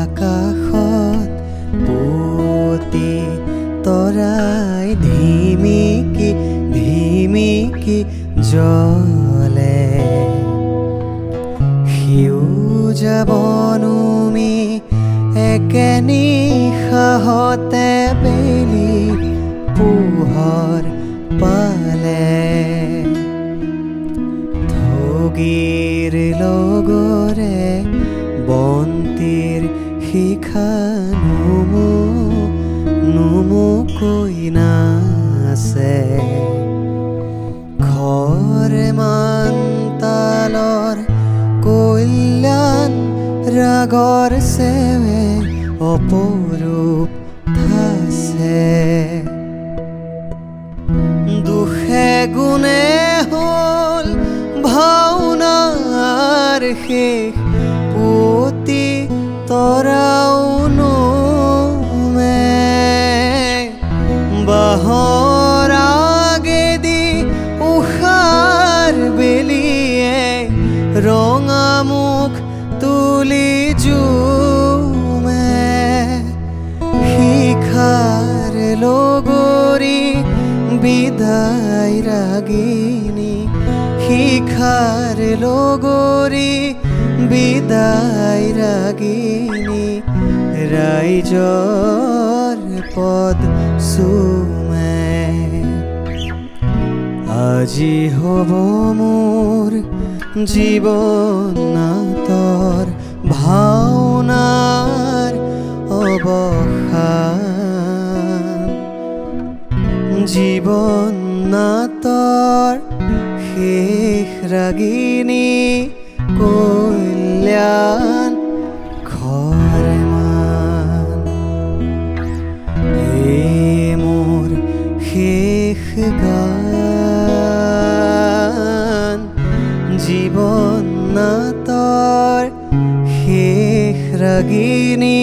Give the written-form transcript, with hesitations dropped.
আকাশত পুতি তৰাই ধিমিকি ধিমিকি জ্বলে সেউজীয়া বনমি একে নিশাহতে বেলি পোহৰ পালে ধগীৰ লগৰে বন্তিৰ শিখা নুমুকৈ নাচে ঘৰ মান্তালৰ কল্যাণ ৰাগৰ চেৱে অপৰূপ ঠাচে দুখে গুণে হ'ল ভাওনাৰ শেষ পুতি তৰাও নুমে বাহৰ আগেদি উষাৰ বেলিয়ে ৰঙা মুখ তুলি জুমে শিখাৰ লগৰী বিদায় ৰাগিনী শিখাৰ লগৰী বিদায় ৰাগিনী ৰাইজৰ পদ চুমে আজি হ'ব মোৰ জীৱন নাটৰ ভাওনাৰ অৱসান জীৱন নাটৰ শেষ ৰাগিনী কল্যাণ ঘৰমান এই মোৰ শেষ গান জীৱন নাটৰ শেষ ৰাগিনী